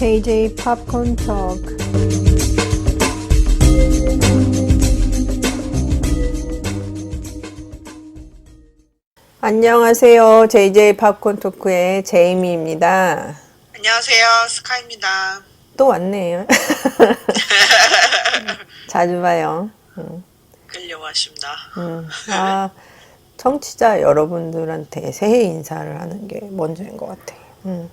JJ Popcorn Talk. 안녕하세요. JJ 팝콘 토크의 제이미입니다. 안녕하세요. 스카이입니다. 또 왔네요. 자주 봐요. 끌려왔습니다. 청취자 여러분들한테 새해 인사를 하는 게 먼저인 것 같아요.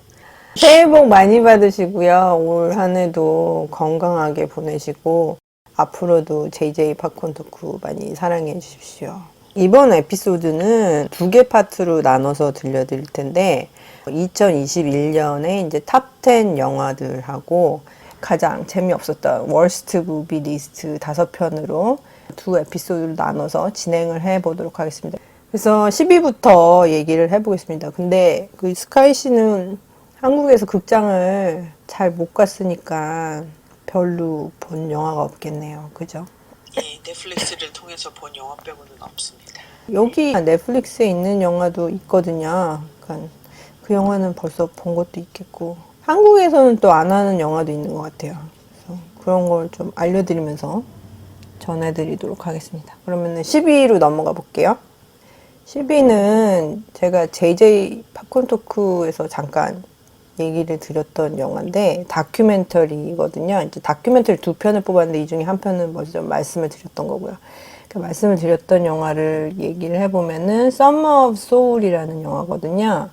새해 복 많이 받으시고요. 올 한 해도 건강하게 보내시고 앞으로도 JJ 팝콘 토크 많이 사랑해 주십시오. 이번 에피소드는 두 개 파트로 나눠서 들려드릴 텐데 2021년에 이제 탑 10 영화들하고 가장 재미없었던 월스트 무비 리스트 5편으로 두 에피소드를 나눠서 진행을 해보도록 하겠습니다. 그래서 10위부터 얘기를 해보겠습니다. 근데 그 스카이 씨는 한국에서 극장을 잘 못 갔으니까 별로 본 영화가 없겠네요. 그죠? 예, 넷플릭스를 통해서 본 영화 빼고는 없습니다. 여기 넷플릭스에 있는 영화도 있거든요. 그러니까 그 영화는 벌써 본 것도 있겠고 한국에서는 또 안 하는 영화도 있는 것 같아요. 그래서 그런 걸 좀 알려드리면서 전해드리도록 하겠습니다. 그러면 10위로 넘어가 볼게요. 10위는 제가 JJ 팝콘 토크에서 잠깐 얘기를 드렸던 영화인데 다큐멘터리거든요. 이제 다큐멘터리 2편을 뽑았는데 이 중에 한 편은 먼저 말씀을 드렸던 거고요. 그 말씀을 드렸던 영화를 얘기를 해보면은 Summer of Soul이라는 영화거든요.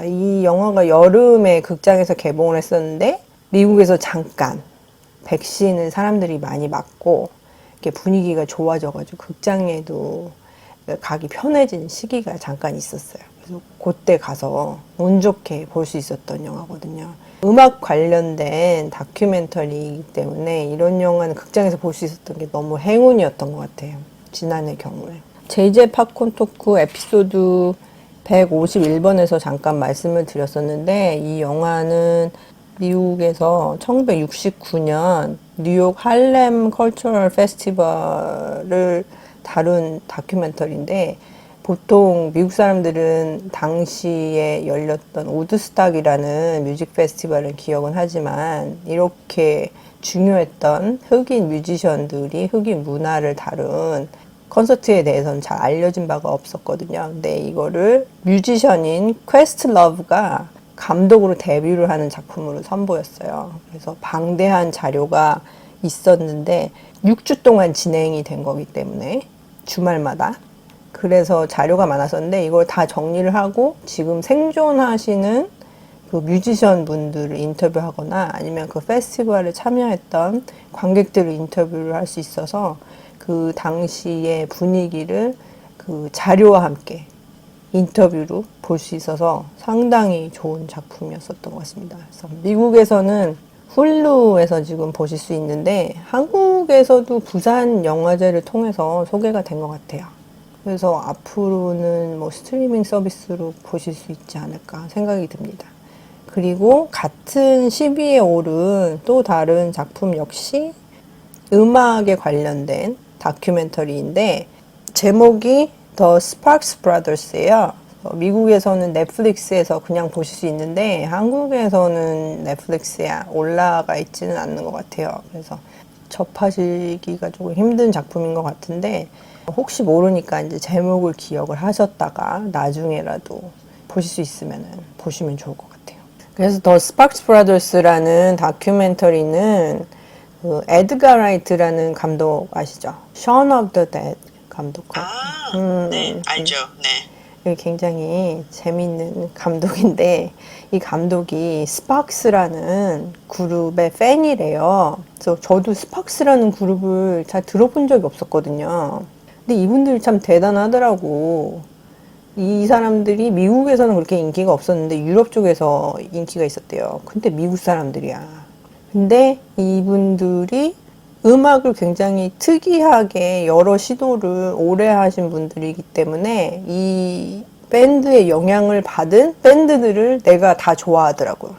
이 영화가 여름에 극장에서 개봉을 했었는데 미국에서 잠깐 백신을 사람들이 많이 맞고 이렇게 분위기가 좋아져가지고 극장에도 가기 편해진 시기가 잠깐 있었어요. 그래서 그때 가서 운 좋게 볼 수 있었던 영화거든요. 음악 관련된 다큐멘터리이기 때문에 이런 영화는 극장에서 볼 수 있었던 게 너무 행운이었던 것 같아요. 지난해 경우에. JJ 팝콘 토크 에피소드 151번에서 잠깐 말씀을 드렸었는데 이 영화는 미국에서 1969년 뉴욕 할렘 컬처럴 페스티벌을 다룬 다큐멘터리인데 보통 미국 사람들은 당시에 열렸던 우드스탁이라는 뮤직 페스티벌을 기억은 하지만 이렇게 중요했던 흑인 뮤지션들이 흑인 문화를 다룬 콘서트에 대해서는 잘 알려진 바가 없었거든요. 근데 이거를 뮤지션인 퀘스트러브가 감독으로 데뷔를 하는 작품으로 선보였어요. 그래서 방대한 자료가 있었는데 6주 동안 진행이 된 거기 때문에 주말마다 그래서 자료가 많았었는데 이걸 다 정리를 하고 지금 생존하시는 그 뮤지션 분들을 인터뷰하거나 아니면 그 페스티벌에 참여했던 관객들을 인터뷰를 할 수 있어서 그 당시의 분위기를 그 자료와 함께 인터뷰로 볼 수 있어서 상당히 좋은 작품이었었던 것 같습니다. 그래서 미국에서는 훌루에서 지금 보실 수 있는데 한국에서도 부산 영화제를 통해서 소개가 된 것 같아요. 그래서 앞으로는 뭐 스트리밍 서비스로 보실 수 있지 않을까 생각이 듭니다. 그리고 같은 10위에 오른 또 다른 작품 역시 음악에 관련된 다큐멘터리인데 제목이 The Sparks Brothers예요. 미국에서는 넷플릭스에서 그냥 보실 수 있는데 한국에서는 넷플릭스에 올라가 있지는 않는 것 같아요. 그래서 접하시기가 조금 힘든 작품인 것 같은데 혹시 모르니까 이제 제목을 기억을 하셨다가 나중에라도 보실 수 있으면 보시면 좋을 것 같아요. 그래서 The Sparks Brothers라는 다큐멘터리는 그 에드가 라이트라는 감독 아시죠? Shaun of the Dead 감독. 네, 알죠. 네. 굉장히 재미있는 감독인데 이 감독이 스팍스라는 그룹의 팬이래요. 그래서 저도 스팍스라는 그룹을 잘 들어본 적이 없었거든요. 근데 이분들이 참 대단하더라고. 이 사람들이 미국에서는 그렇게 인기가 없었는데 유럽 쪽에서 인기가 있었대요. 근데 미국 사람들이야. 근데 이분들이 음악을 굉장히 특이하게 여러 시도를 오래 하신 분들이기 때문에 이 밴드의 영향을 받은 밴드들을 내가 다 좋아하더라고요.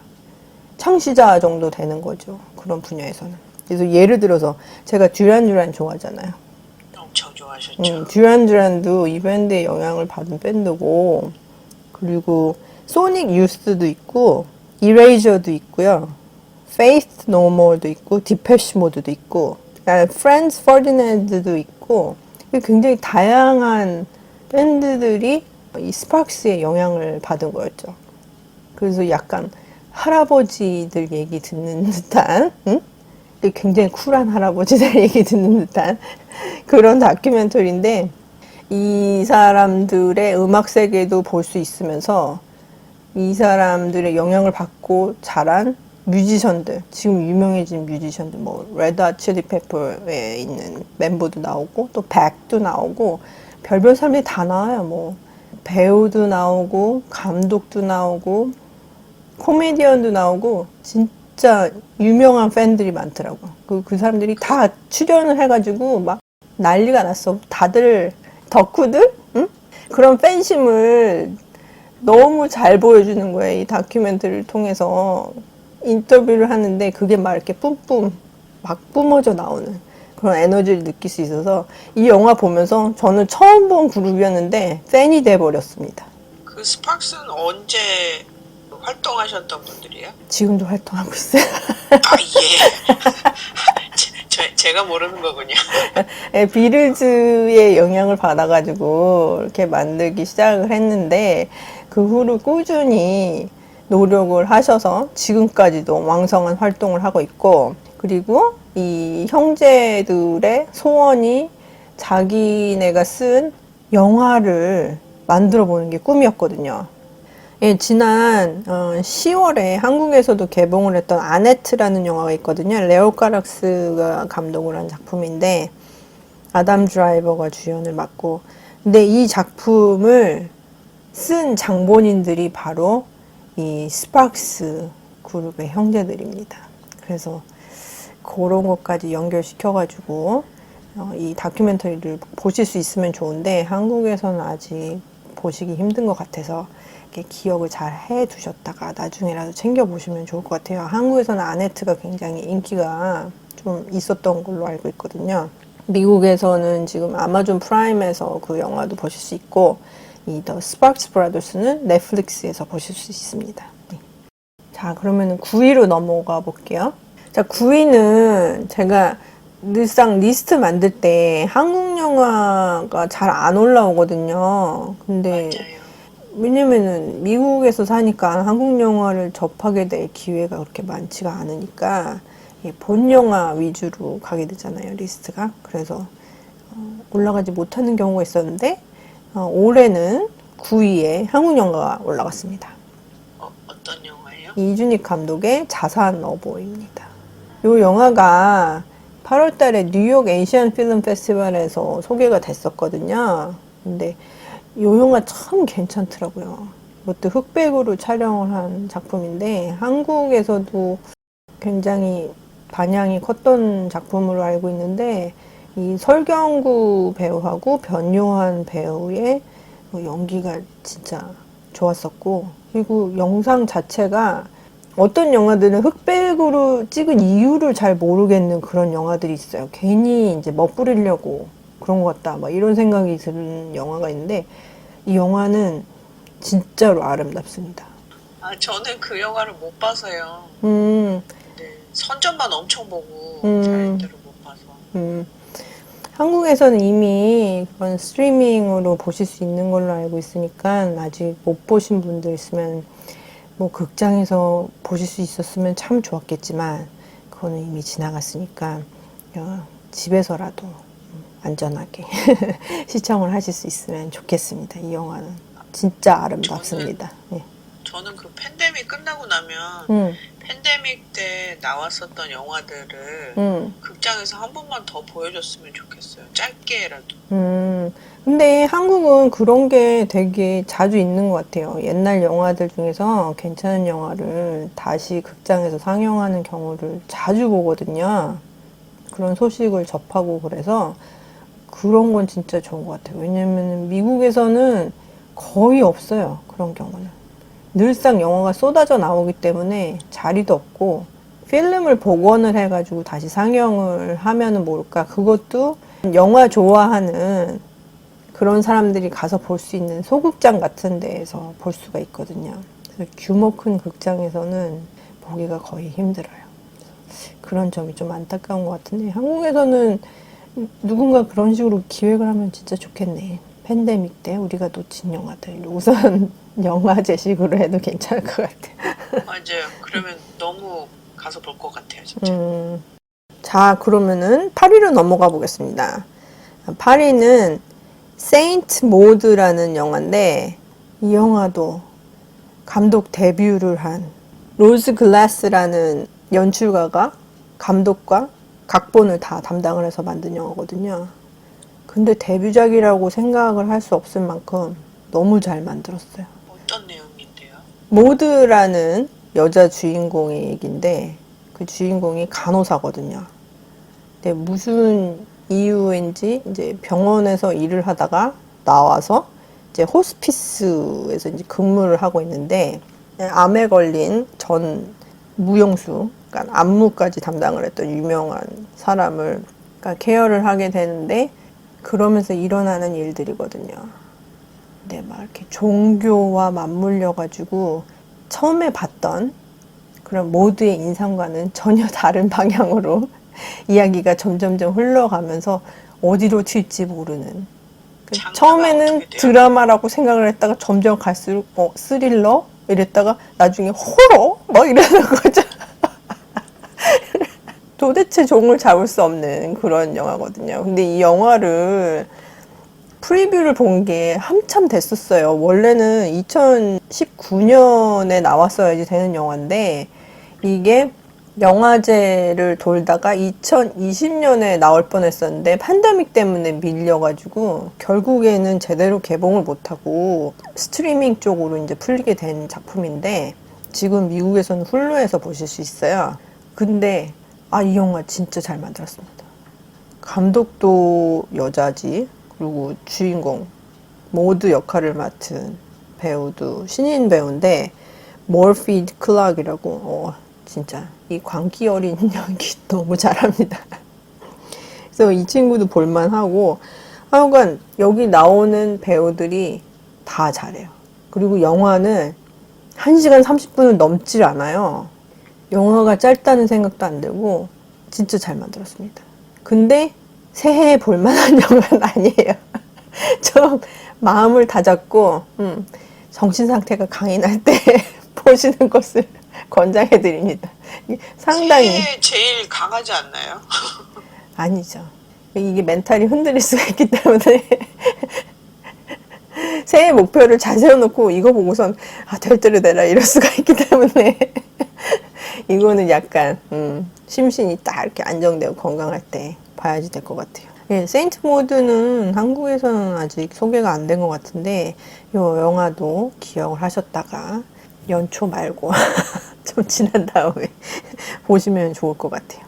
창시자 정도 되는 거죠. 그런 분야에서는. 그래서 예를 들어서 제가 듀란 좋아하잖아요. 엄청 좋아하셨죠. 듀란도 이 밴드의 영향을 받은 밴드고 그리고 소닉 유스도 있고 이레이저도 있고요. Faith No More도 있고, Depeche Mode도 있고, Franz Ferdinand도 있고, 굉장히 다양한 밴드들이 이 스파크스의 영향을 받은 거였죠. 그래서 약간 할아버지들 얘기 듣는 듯한, 응? 굉장히 쿨한 할아버지들 얘기 듣는 듯한 그런 다큐멘터리인데, 이 사람들의 음악 세계도 볼 수 있으면서 이 사람들의 영향을 받고 자란 뮤지션들, 지금 유명해진 뮤지션들, 뭐 레드 핫 칠리 페퍼에 있는 멤버도 나오고 또 백도 나오고 별별 사람들이 다 나와요. 뭐 배우도 나오고 감독도 나오고 코미디언도 나오고 진짜 유명한 팬들이 많더라고. 그 사람들이 다 출연을 해가지고 막 난리가 났어. 다들 덕후들? 응? 그런 팬심을 너무 잘 보여주는 거예요. 이 다큐멘터리를 통해서 인터뷰를 하는데 그게 막 이렇게 뿜뿜 막 뿜어져 나오는 그런 에너지를 느낄 수 있어서 이 영화 보면서 저는 처음 본 그룹이었는데 팬이 돼버렸습니다. 그 스파크스는 언제 활동하셨던 분들이에요? 지금도 활동하고 있어요. 아, 예. 제가 모르는 거군요. 비르즈의 영향을 받아가지고 이렇게 만들기 시작을 했는데 그 후로 꾸준히 노력을 하셔서 지금까지도 왕성한 활동을 하고 있고, 그리고 이 형제들의 소원이 자기네가 쓴 영화를 만들어 보는 게 꿈이었거든요. 예, 지난 10월에 한국에서도 개봉을 했던 아네트라는 영화가 있거든요. 레오 카락스가 감독을 한 작품인데 아담 드라이버가 주연을 맡고, 근데 이 작품을 쓴 장본인들이 바로 이 스파크스 그룹의 형제들입니다. 그래서 그런 것까지 연결시켜가지고 이 다큐멘터리를 보실 수 있으면 좋은데 한국에서는 아직 보시기 힘든 것 같아서 이렇게 기억을 잘 해두셨다가 나중에라도 챙겨보시면 좋을 것 같아요. 한국에서는 아네트가 굉장히 인기가 좀 있었던 걸로 알고 있거든요. 미국에서는 지금 아마존 프라임에서 그 영화도 보실 수 있고, 이 The Sparks Brothers는 넷플릭스에서 보실 수 있습니다. 네. 자, 그러면 9위로 넘어가 볼게요. 자, 9위는 제가 늘상 리스트 만들 때 한국 영화가 잘 안 올라오거든요. 근데 맞아요. 왜냐면은 미국에서 사니까 한국 영화를 접하게 될 기회가 그렇게 많지가 않으니까 본 영화 위주로 가게 되잖아요, 리스트가. 그래서 올라가지 못하는 경우가 있었는데 올해는 9위에 한국 영화가 올라갔습니다. 어떤 영화예요? 이준익 감독의 자산 어보입니다. 이 영화가 8월 달에 뉴욕 에이시안 필름 페스티벌에서 소개가 됐었거든요. 근데 이 영화 참 괜찮더라고요. 이것도 흑백으로 촬영을 한 작품인데 한국에서도 굉장히 반향이 컸던 작품으로 알고 있는데 이 설경구 배우하고 변요한 배우의 연기가 진짜 좋았었고, 그리고 영상 자체가 어떤 영화들은 흑백으로 찍은 이유를 잘 모르겠는 그런 영화들이 있어요. 괜히 이제 멋부리려고 그런 것 같다, 막 이런 생각이 드는 영화가 있는데 이 영화는 진짜로 아름답습니다. 아, 저는 그 영화를 못 봐서요. 음, 네, 선전만 엄청 보고 음. 자료대로 못 봐서. 한국에서는 이미 그런 스트리밍으로 보실 수 있는 걸로 알고 있으니까 아직 못 보신 분들 있으면 뭐 극장에서 보실 수 있었으면 참 좋았겠지만 그거는 이미 지나갔으니까 집에서라도 안전하게 시청을 하실 수 있으면 좋겠습니다. 이 영화는 진짜 아름답습니다. 예. 저는 그 팬데믹 끝나고 나면 음, 팬데믹 때 나왔었던 영화들을 극장에서 한 번만 더 보여줬으면 좋겠어요. 짧게라도. 근데 한국은 그런 게 되게 자주 있는 것 같아요. 옛날 영화들 중에서 괜찮은 영화를 다시 극장에서 상영하는 경우를 자주 보거든요. 그런 소식을 접하고 그래서 그런 건 진짜 좋은 것 같아요. 왜냐면 미국에서는 거의 없어요. 그런 경우는. 늘상 영화가 쏟아져 나오기 때문에 자리도 없고, 필름을 복원을 해가지고 다시 상영을 하면은 모를까. 그것도 영화 좋아하는 그런 사람들이 가서 볼 수 있는 소극장 같은 데에서 볼 수가 있거든요. 그래서 규모 큰 극장에서는 보기가 거의 힘들어요. 그런 점이 좀 안타까운 것 같은데 한국에서는 누군가 그런 식으로 기획을 하면 진짜 좋겠네. 팬데믹 때 우리가 놓친 영화들 우선 영화제식으로 해도 괜찮을 것 같아. 맞아요. 그러면 너무 가서 볼 것 같아요, 진짜. 자, 그러면은 파리로 넘어가 보겠습니다. 파리는 세인트 모드라는 영화인데 이 영화도 감독 데뷔를 한 로즈 글라스라는 연출가가 감독과 각본을 다 담당을 해서 만든 영화거든요. 근데 데뷔작이라고 생각을 할 수 없을 만큼 너무 잘 만들었어요. 어떤 내용인데요? 모드라는 여자 주인공의 얘기인데 그 주인공이 간호사거든요. 근데 무슨 이유인지 이제 병원에서 일을 하다가 나와서 이제 호스피스에서 이제 근무를 하고 있는데 암에 걸린 전 무용수, 그러니까 안무까지 담당을 했던 유명한 사람을 그러니까 케어를 하게 되는데 그러면서 일어나는 일들이거든요. 근데 막 이렇게 종교와 맞물려 가지고 처음에 봤던 그런 모두의 인상과는 전혀 다른 방향으로 이야기가 점점점 흘러가면서 어디로 튈지 모르는. 처음에는 드라마라고 생각을 했다가 점점 갈수록 스릴러 이랬다가 나중에 호러 막 이러는 거죠. 도대체 종을 잡을 수 없는 그런 영화거든요. 근데 이 영화를 프리뷰를 본 게 한참 됐었어요. 원래는 2019년에 나왔어야지 되는 영화인데 이게 영화제를 돌다가 2020년에 나올 뻔했었는데 팬데믹 때문에 밀려가지고 결국에는 제대로 개봉을 못하고 스트리밍 쪽으로 이제 풀리게 된 작품인데 지금 미국에서는 훌루에서 보실 수 있어요. 근데 이 영화 진짜 잘 만들었습니다. 감독도 여자지. 그리고 주인공 모두 역할을 맡은 배우도 신인 배우인데 머피드 클락이라고 진짜 이 광기 어린 연기 너무 잘합니다. 그래서 이 친구도 볼만하고 하여간 여기 나오는 배우들이 다 잘해요. 그리고 영화는 1시간 30분을 넘질 않아요. 영화가 짧다는 생각도 안 들고 진짜 잘 만들었습니다. 근데 새해에 볼만한 영화는 아니에요. 좀 마음을 다잡고 정신 상태가 강인할 때 보시는 것을 권장해드립니다. 상당히 새해 제일 강하지 않나요? 아니죠. 이게 멘탈이 흔들릴 수가 있기 때문에 새해 목표를 잘 세워놓고 이거 보고선 될 대로 되라 이럴 수가 있기 때문에 이거는 약간 심신이 딱 이렇게 안정되고 건강할 때 봐야지 될 것 같아요. 예, 세인트 모드는 한국에서는 아직 소개가 안 된 것 같은데 이 영화도 기억을 하셨다가 연초 말고 좀 지난 다음에 보시면 좋을 것 같아요.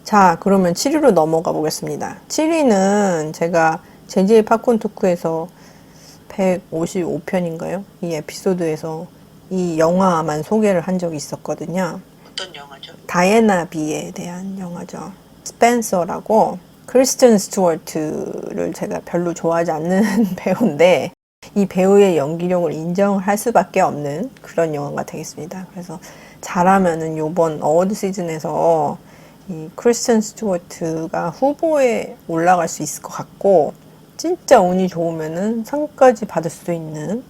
자, 그러면 7위로 넘어가 보겠습니다. 7위는 제가 JJ 팝콘 토크에서 155편인가요? 이 에피소드에서 이 영화만 소개를 한 적이 있었거든요. 어떤 영화죠? 다이애나 비에 대한 영화죠. 스펜서라고 크리스튼 스튜어트를 제가 별로 좋아하지 않는 배우인데 이 배우의 연기력을 인정을 할 수밖에 없는 그런 영화가 되겠습니다. 그래서 잘하면은 이번 어워드 시즌에서 이 크리스튼 스튜어트가 후보에 올라갈 수 있을 것 같고 진짜 운이 좋으면은 상까지 받을 수도 있는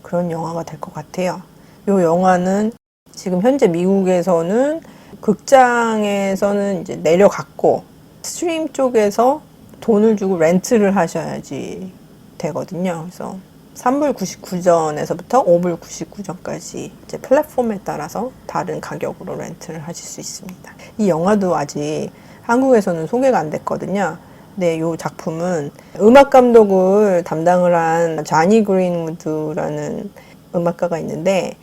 그런 영화가 될 것 같아요. 이 영화는 지금 현재 미국에서는 극장에서는 이제 내려갔고 스트림 쪽에서 돈을 주고 렌트를 하셔야지 되거든요. 그래서 3불 99전에서부터 5불 99전까지 이제 플랫폼에 따라서 다른 가격으로 렌트를 하실 수 있습니다. 이 영화도 아직 한국에서는 소개가 안 됐거든요. 근데 이 작품은 음악 감독을 담당을 한 자니 그린우드라는 음악가가 있는데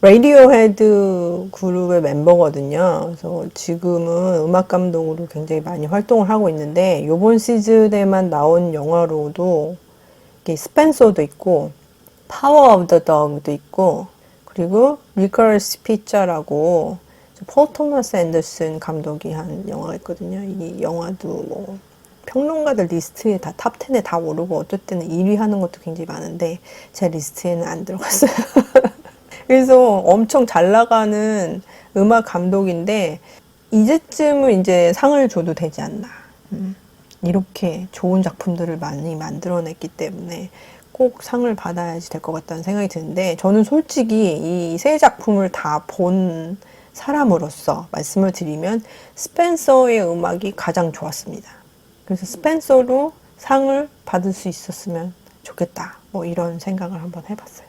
레디오 헤드 그룹의 멤버거든요. 그래서 지금은 음악 감독으로 굉장히 많이 활동을 하고 있는데 이번 시즌에만 나온 영화로도 스펜서도 있고 파워 오브 더 덕도 있고 그리고 리커러스 피자라고 폴 토마스 앤더슨 감독이 한 영화가 있거든요. 이 영화도 뭐 평론가들 리스트에 다 탑 10에 다 오르고 어떨 때는 1위 하는 것도 굉장히 많은데 제 리스트에는 안 들어갔어요. 그래서 엄청 잘 나가는 음악 감독인데 이제쯤은 이제 상을 줘도 되지 않나. 이렇게 좋은 작품들을 많이 만들어냈기 때문에 꼭 상을 받아야지 될 것 같다는 생각이 드는데, 저는 솔직히 이 세 작품을 다 본 사람으로서 말씀을 드리면 스펜서의 음악이 가장 좋았습니다. 그래서 스펜서로 상을 받을 수 있었으면 좋겠다. 뭐 이런 생각을 한번 해봤어요.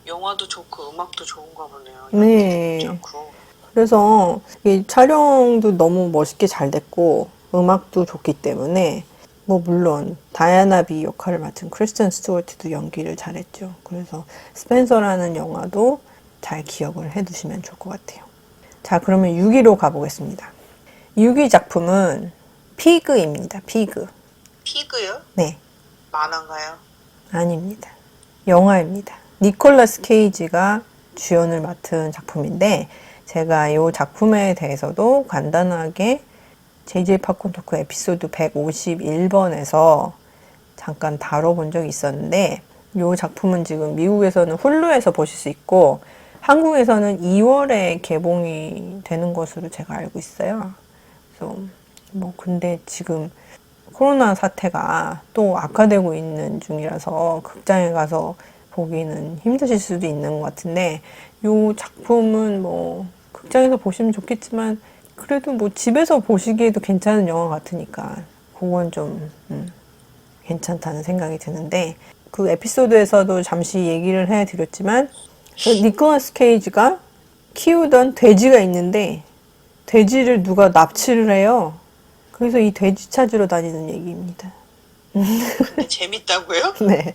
영화도 좋고 음악도 좋은가 보네요. 네. 괜찮고. 그래서 이 촬영도 너무 멋있게 잘 됐고 음악도 좋기 때문에, 뭐 물론 다이아나 비 역할을 맡은 크리스천 스튜어트도 연기를 잘했죠. 그래서 스펜서라는 영화도 잘 기억을 해두시면 좋을 것 같아요. 자, 그러면 6위로 가보겠습니다. 6위 작품은 피그입니다. 피그. 피그요? 네, 만화인가요? 아닙니다. 영화입니다. 니콜라스 케이지가 주연을 맡은 작품인데, 제가 이 작품에 대해서도 간단하게 JJ 팝콘 토크 에피소드 151번에서 잠깐 다뤄본 적이 있었는데, 이 작품은 지금 미국에서는 훌루에서 보실 수 있고 한국에서는 2월에 개봉이 되는 것으로 제가 알고 있어요. 그래서 뭐 근데 지금 코로나 사태가 또 악화되고 있는 중이라서 극장에 가서 보기는 힘드실 수도 있는 것 같은데, 이 작품은 뭐 극장에서 보시면 좋겠지만 그래도 뭐 집에서 보시기에도 괜찮은 영화 같으니까 그건 좀 괜찮다는 생각이 드는데, 그 에피소드에서도 잠시 얘기를 해드렸지만 니콜라스 케이지가 키우던 돼지가 있는데 돼지를 누가 납치를 해요. 그래서 이 돼지 찾으러 다니는 얘기입니다. 근데 재밌다고요? 네.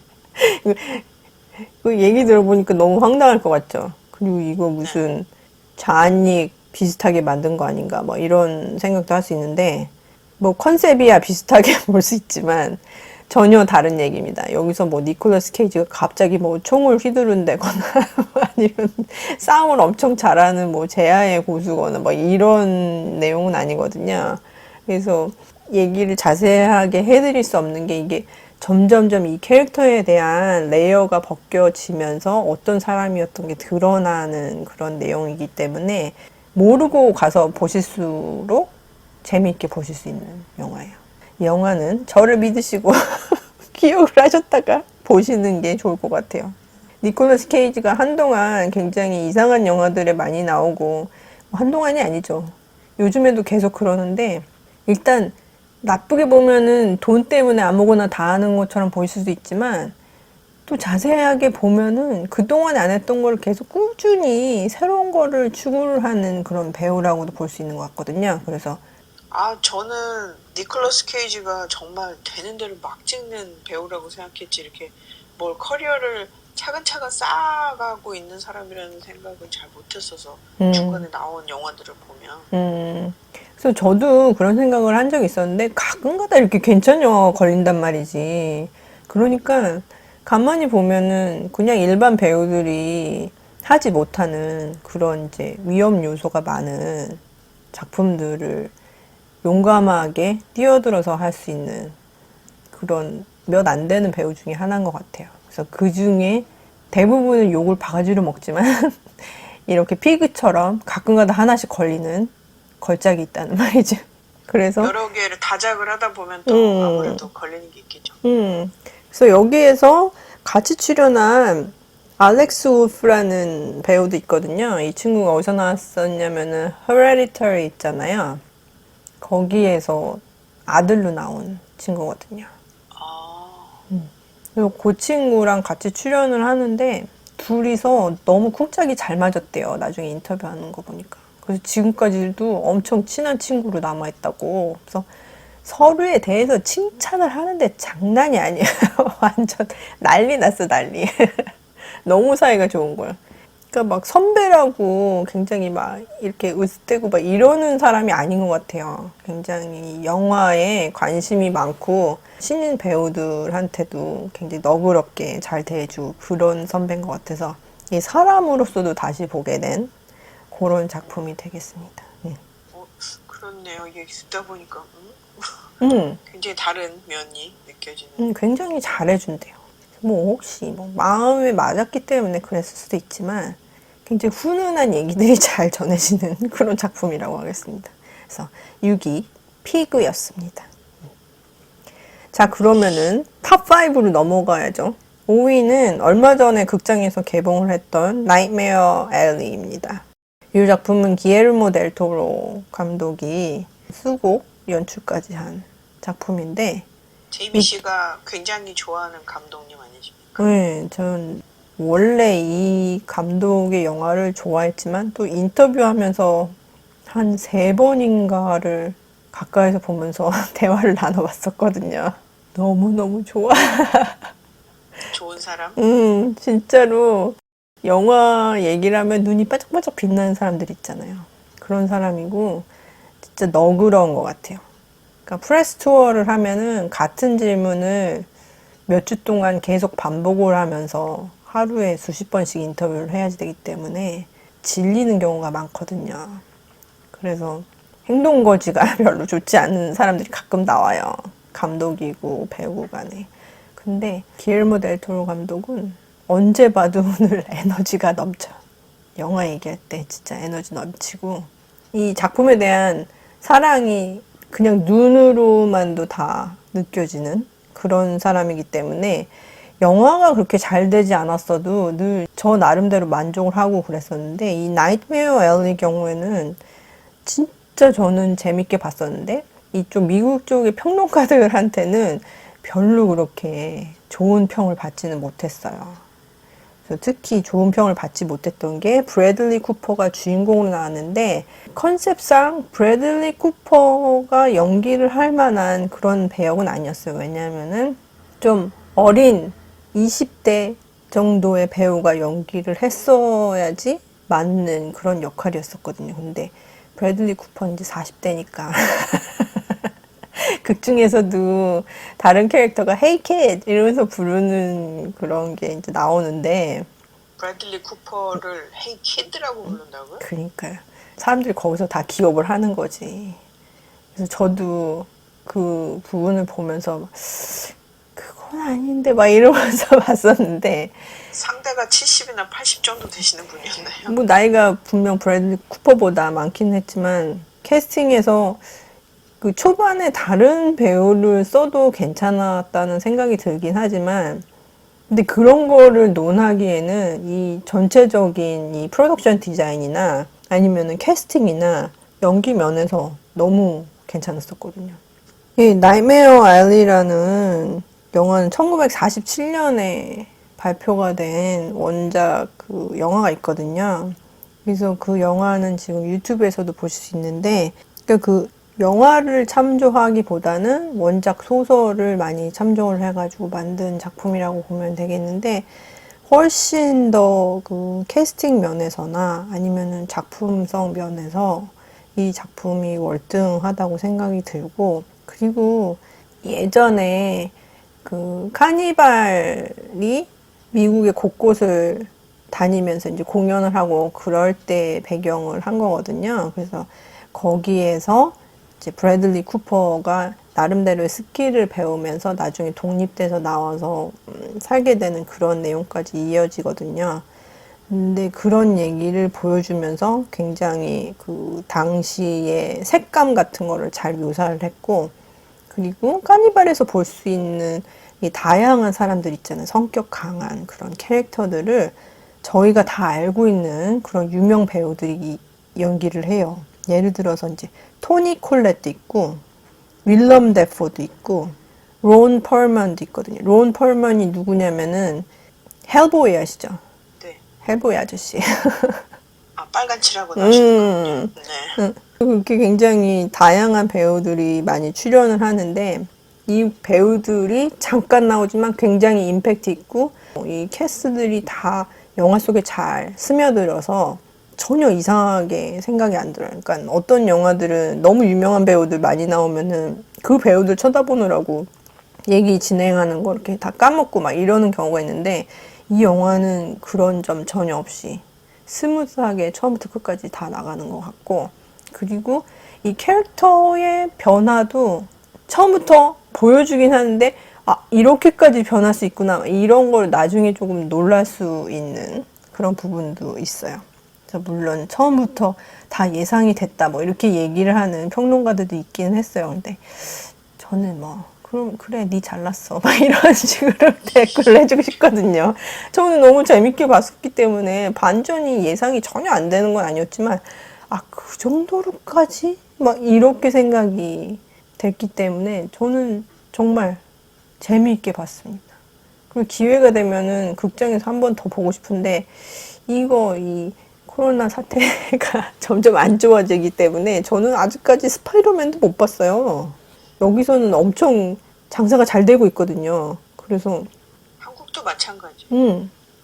그 얘기 들어보니까 너무 황당할 것 같죠. 그리고 이거 무슨 좌안익 비슷하게 만든 거 아닌가, 뭐 이런 생각도 할 수 있는데, 뭐 컨셉이야 비슷하게 볼 수 있지만 전혀 다른 얘기입니다. 여기서 뭐 니콜라스 케이지가 갑자기 뭐 총을 휘두른다거나 아니면 싸움을 엄청 잘하는 뭐 제아의 고수거나 뭐 이런 내용은 아니거든요. 그래서 얘기를 자세하게 해드릴 수 없는 게, 이게 점점점 이 캐릭터에 대한 레이어가 벗겨지면서 어떤 사람이었던 게 드러나는 그런 내용이기 때문에 모르고 가서 보실수록 재미있게 보실 수 있는 영화예요. 이 영화는 저를 믿으시고 기억을 하셨다가 보시는 게 좋을 것 같아요. 니콜라스 케이지가 한동안 굉장히 이상한 영화들에 많이 나오고, 한동안이 아니죠. 요즘에도 계속 그러는데, 일단 나쁘게 보면은 돈 때문에 아무거나 다 하는 것처럼 보일 수도 있지만, 또 자세하게 보면은 그동안 안 했던 걸 계속 꾸준히 새로운 거를 추구를 하는 그런 배우라고도 볼 수 있는 것 같거든요. 그래서 저는 니콜라스 케이지가 정말 되는 대로 막 찍는 배우라고 생각했지, 이렇게 뭘 커리어를 차근차근 쌓아가고 있는 사람이라는 생각을 잘 못했어서 중간에 나온 영화들을 보면. 그래서 저도 그런 생각을 한 적이 있었는데, 가끔가다 이렇게 괜찮은 영화가 걸린단 말이지. 그러니까 가만히 보면은 그냥 일반 배우들이 하지 못하는 그런 이제 위험 요소가 많은 작품들을 용감하게 뛰어들어서 할 수 있는 그런 몇 안 되는 배우 중에 하나인 것 같아요. 그래서 그 중에 대부분은 욕을 바가지로 먹지만 이렇게 피그처럼 가끔가다 하나씩 걸리는 걸작이 있다는 말이죠. 그래서 여러 개를 다작을 하다 보면 또 아무래도 걸리는 게 있겠죠. 그래서 여기에서 같이 출연한 알렉스 울프라는 배우도 있거든요. 이 친구가 어디서 나왔었냐면은 헤레디터리 있잖아요. 거기에서 아들로 나온 친구거든요. 그리고 그 친구랑 같이 출연을 하는데 둘이서 너무 쿵짝이 잘 맞았대요. 나중에 인터뷰하는 거 보니까. 그래서 지금까지도 엄청 친한 친구로 남아있다고. 그래서 서로에 대해서 칭찬을 하는데 장난이 아니에요. 완전 난리 났어, 난리. 너무 사이가 좋은 거야. 그러니까 막 선배라고 굉장히 막 이렇게 으스대고 막 이러는 사람이 아닌 것 같아요. 굉장히 영화에 관심이 많고 신인 배우들한테도 굉장히 너그럽게 잘 대해주고 그런 선배인 것 같아서 이 사람으로서도 다시 보게 된 그런 작품이 되겠습니다. 네. 그렇네요. 얘기 듣다 보니까 음. 굉장히 다른 면이 느껴지는. 굉장히 잘해준대요. 뭐 혹시 뭐 마음에 맞았기 때문에 그랬을 수도 있지만 굉장히 훈훈한 얘기들이 잘 전해지는 그런 작품이라고 하겠습니다. 그래서 6위 피그였습니다. 자, 그러면은 탑5로 넘어가야죠. 5위는 얼마 전에 극장에서 개봉을 했던 나이트메어 앨리입니다. 이 작품은 기에르모 델 토로 감독이 수곡 연출까지 한 작품인데, 제이미 씨가 굉장히 좋아하는 감독님 아니십니까? 네, 전 원래 이 감독의 영화를 좋아했지만 또 인터뷰하면서 한 3번인가를 가까이서 보면서 대화를 나눠봤었거든요. 너무너무 좋아. 좋은 사람? 진짜로 영화 얘기를 하면 눈이 반짝반짝 빛나는 사람들 있잖아요. 그런 사람이고 진짜 너그러운 것 같아요. 그러니까 프레스 투어를 하면은 같은 질문을 몇 주 동안 계속 반복을 하면서 하루에 수십 번씩 인터뷰를 해야지 되기 때문에 질리는 경우가 많거든요. 그래서 행동거지가 별로 좋지 않은 사람들이 가끔 나와요. 감독이고 배우 간에. 근데 기엘모 델 토로 감독은 언제 봐도 오늘 에너지가 넘쳐. 영화 얘기할 때 진짜 에너지 넘치고 이 작품에 대한 사랑이 그냥 눈으로만도 다 느껴지는 그런 사람이기 때문에 영화가 그렇게 잘 되지 않았어도 늘 저 나름대로 만족을 하고 그랬었는데 이 나이트메어 앨리 경우에는 진짜 저는 재밌게 봤었는데 이쪽 미국 쪽의 평론가들한테는 별로 그렇게 좋은 평을 받지는 못했어요. 그래서 특히 좋은 평을 받지 못했던 게 브래들리 쿠퍼가 주인공으로 나왔는데 컨셉상 브래들리 쿠퍼가 연기를 할 만한 그런 배역은 아니었어요. 왜냐하면은 좀 어린 20대 정도의 배우가 연기를 했어야지 맞는 그런 역할이었었거든요. 근데 브래들리 쿠퍼는 이제 40대니까 극 중에서도 다른 캐릭터가 Hey Kid 이러면서 부르는 그런 게 이제 나오는데 브래들리 쿠퍼를 헤이 키드라고 부른다고요? 그러니까요. 사람들이 거기서 다 기억을 하는 거지. 그래서 저도 그 부분을 보면서 그건 아닌데 막 이러면서 봤었는데 상대가 70이나 80 정도 되시는 분이었나요? 뭐 나이가 분명 브래들리 쿠퍼보다 많긴 했지만 캐스팅에서 그 초반에 다른 배우를 써도 괜찮았다는 생각이 들긴 하지만 근데 그런 거를 논하기에는 이 전체적인 이 프로덕션 디자인이나 아니면은 캐스팅이나 연기 면에서 너무 괜찮았었거든요. 이 나이트메어 앨리라는 영화는 1947년에 발표가 된 원작 그 영화가 있거든요. 그래서 그 영화는 지금 유튜브에서도 보실 수 있는데 그러니까 그 영화를 참조하기보다는 원작 소설을 많이 참조를 해가지고 만든 작품이라고 보면 되겠는데 훨씬 더 그 캐스팅 면에서나 아니면은 작품성 면에서 이 작품이 월등하다고 생각이 들고 그리고 예전에 그 카니발이 미국의 곳곳을 다니면서 이제 공연을 하고 그럴 때 배경을 한 거거든요. 그래서 거기에서 이제 브래들리 쿠퍼가 나름대로의 스킬을 배우면서 나중에 독립돼서 나와서 살게 되는 그런 내용까지 이어지거든요. 근데 그런 얘기를 보여주면서 굉장히 그 당시의 색감 같은 거를 잘 묘사를 했고 그리고 카니발에서 볼 수 있는 이 다양한 사람들 있잖아요. 성격 강한 그런 캐릭터들을 저희가 다 알고 있는 그런 유명 배우들이 연기를 해요. 예를 들어서 이제 토니 콜렛도 있고 윌럼 데포도 있고 론 펄먼도 있거든요. 론 펄먼이 누구냐면은 헬보이 아시죠? 네. 헬보이 아저씨. 아, 빨간 칠하고 나시는 거군요. 네. 그렇게 굉장히 다양한 배우들이 많이 출연을 하는데 이 배우들이 잠깐 나오지만 굉장히 임팩트 있고 이 캐스트들이 다 영화 속에 잘 스며들어서 전혀 이상하게 생각이 안 들어요. 그러니까 어떤 영화들은 너무 유명한 배우들 많이 나오면은 그 배우들 쳐다보느라고 얘기 진행하는 거 이렇게 다 까먹고 막 이러는 경우가 있는데 이 영화는 그런 점 전혀 없이 스무스하게 처음부터 끝까지 다 나가는 것 같고 그리고 이 캐릭터의 변화도 처음부터 보여주긴 하는데 아 이렇게까지 변할 수 있구나 이런 걸 나중에 조금 놀랄 수 있는 그런 부분도 있어요. 물론 처음부터 다 예상이 됐다 뭐 이렇게 얘기를 하는 평론가들도 있기는 했어요. 근데 저는 뭐 그럼 그래 니 잘났어 막 이런 식으로 댓글을 해주고 싶거든요. 저는 너무 재밌게 봤었기 때문에 반전이 예상이 전혀 안 되는 건 아니었지만 아 그 정도로까지 막 이렇게 생각이 됐기 때문에 저는 정말 재미있게 봤습니다. 그리고 기회가 되면은 극장에서 한 번 더 보고 싶은데 이 코로나 사태가 점점 안 좋아지기 때문에 저는 아직까지 스파이더맨도 못 봤어요. 여기서는 엄청 장사가 잘 되고 있거든요. 그래서 한국도 마찬가지.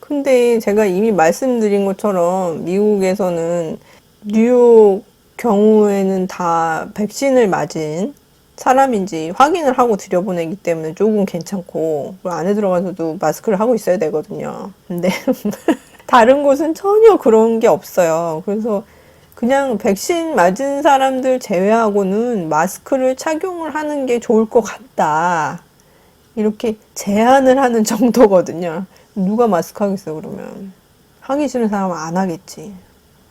근데 제가 이미 말씀드린 것처럼 미국에서는 뉴욕 경우에는 다 백신을 맞은 사람인지 확인을 하고 들여보내기 때문에 조금 괜찮고 안에 들어가서도 마스크를 하고 있어야 되거든요. 근데 다른 곳은 전혀 그런 게 없어요. 그래서 그냥 백신 맞은 사람들 제외하고는 마스크를 착용을 하는 게 좋을 것 같다. 이렇게 제안을 하는 정도거든요. 누가 마스크 하겠어, 그러면. 하기 싫은 사람은 안 하겠지.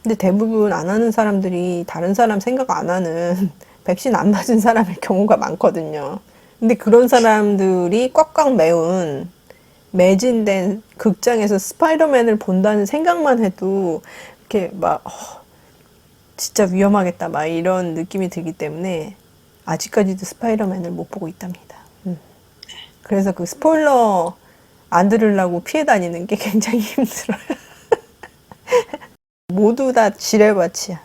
근데 대부분 안 하는 사람들이 다른 사람 생각 안 하는 백신 안 맞은 사람일 경우가 많거든요. 근데 그런 사람들이 꽉꽉 매운 매진된 극장에서 스파이더맨을 본다는 생각만 해도 이렇게 막 진짜 위험하겠다 막 이런 느낌이 들기 때문에 아직까지도 스파이더맨을 못 보고 있답니다. 그래서 그 스포일러 안 들으려고 피해 다니는 게 굉장히 힘들어요. 모두 다 지뢰밭이야.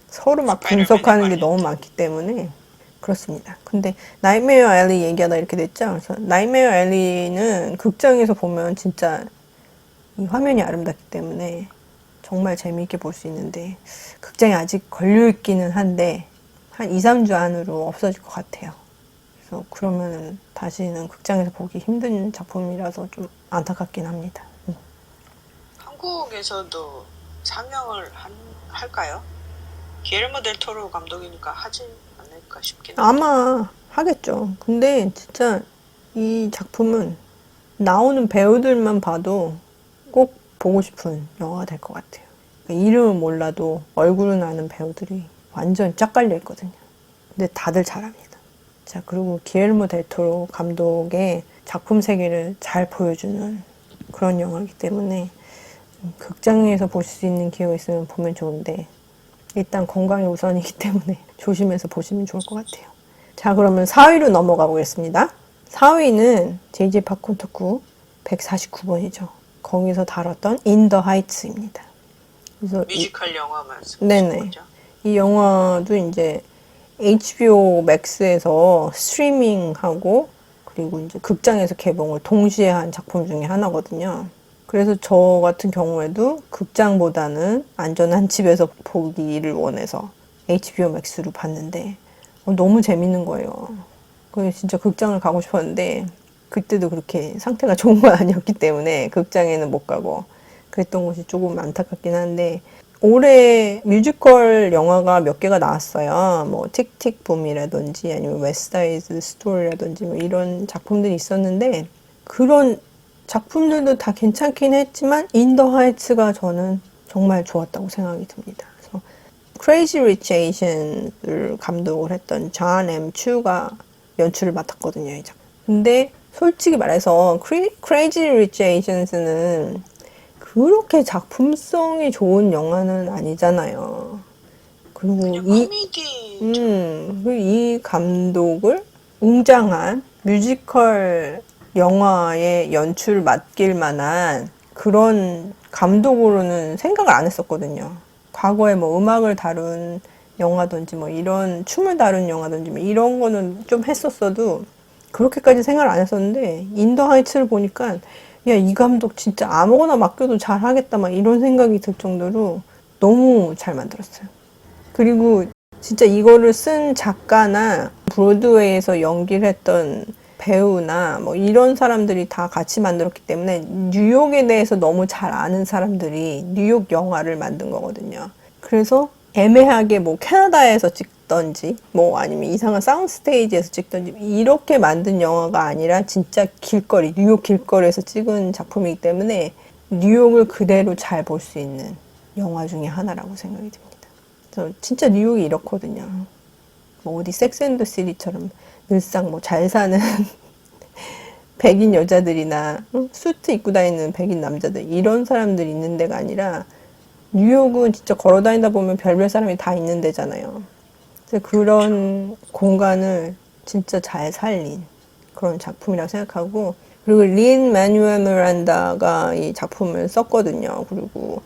서로 막 분석하는 게 너무 많기 때문에 그렇습니다. 근데 나이트메어 앨리 얘기하다 이렇게 됐죠. 그래서 나이트메어 앨리는 극장에서 보면 진짜 이 화면이 아름답기 때문에 정말 재미있게 볼 수 있는데 극장에 아직 걸려있기는 한데 한 2, 3주 안으로 없어질 것 같아요. 그래서 그러면 다시는 극장에서 보기 힘든 작품이라서 좀 안타깝긴 합니다. 한국에서도 상영을 할까요? 기에르모 델 토로 감독이니까 하진 않을까 싶긴 한데. 아마 하겠죠. 근데 진짜 이 작품은 나오는 배우들만 봐도 꼭 보고 싶은 영화가 될 것 같아요. 그러니까 이름은 몰라도 얼굴은 아는 배우들이 완전 쫙 깔려 있거든요. 근데 다들 잘합니다. 자, 그리고 기에르모 델 토로 감독의 작품 세계를 잘 보여주는 그런 영화이기 때문에 극장에서 볼 수 있는 기회가 있으면 보면 좋은데 일단 건강이 우선이기 때문에 조심해서 보시면 좋을 것 같아요. 자, 그러면 4위로 넘어가 보겠습니다. 4위는 JJ 파콘토쿠 149번이죠. 거기서 다뤘던 In the Heights입니다. 그래서 뮤지컬 영화 말씀하신 네네. 거죠? 이 영화도 이제 HBO 맥스에서 스트리밍하고 그리고 이제 극장에서 개봉을 동시에 한 작품 중에 하나거든요. 그래서 저 같은 경우에도 극장보다는 안전한 집에서 보기를 원해서 HBO 맥스로 봤는데 너무 재밌는 거예요. 그래서 진짜 극장을 가고 싶었는데 그때도 그렇게 상태가 좋은 건 아니었기 때문에 극장에는 못 가고 그랬던 것이 조금 안타깝긴 한데 올해 뮤지컬 영화가 몇 개가 나왔어요. 뭐 틱틱 붐이라든지 아니면 웨스트사이드 스토리라든지 뭐 이런 작품들이 있었는데 그런 작품들도 다 괜찮긴 했지만 인더 하이츠가 저는 정말 좋았다고 생각이 듭니다. 그래서 크레이지 리치 에이션을 감독을 했던 존 M. 추가 연출을 맡았거든요, 이 작품. 근데 솔직히 말해서 크레이지 리치 에이션스는 그렇게 작품성이 좋은 영화는 아니잖아요. 그리고 코미디 그리고 이 감독을 웅장한 뮤지컬 영화의 연출 맡길 만한 그런 감독으로는 생각을 안 했었거든요. 과거에 뭐 음악을 다룬 영화든지 뭐 이런 춤을 다룬 영화든지 뭐 이런 거는 좀 했었어도 그렇게까지 생각을 안 했었는데 인더 하이츠를 보니까 야, 이 감독 진짜 아무거나 맡겨도 잘하겠다 막 이런 생각이 들 정도로 너무 잘 만들었어요. 그리고 진짜 이거를 쓴 작가나 브로드웨이에서 연기를 했던 배우나 뭐 이런 사람들이 다 같이 만들었기 때문에 뉴욕에 대해서 너무 잘 아는 사람들이 뉴욕 영화를 만든 거거든요. 그래서 애매하게 뭐 캐나다에서 찍던지 뭐 아니면 이상한 사운드 스테이지에서 찍던지 이렇게 만든 영화가 아니라 진짜 길거리, 뉴욕 길거리에서 찍은 작품이기 때문에 뉴욕을 그대로 잘 볼 수 있는 영화 중에 하나라고 생각이 듭니다. 그래서 진짜 뉴욕이 이렇거든요. 뭐 어디 섹스앤더시티처럼 늘상 뭐 잘 사는 백인 여자들이나 수트 입고 다니는 백인 남자들 이런 사람들이 있는 데가 아니라 뉴욕은 진짜 걸어 다니다 보면 별별 사람이 다 있는 데잖아요. 그래서 그런 공간을 진짜 잘 살린 그런 작품이라고 생각하고, 그리고 린 마뉴엘 미란다가 이 작품을 썼거든요. 그리고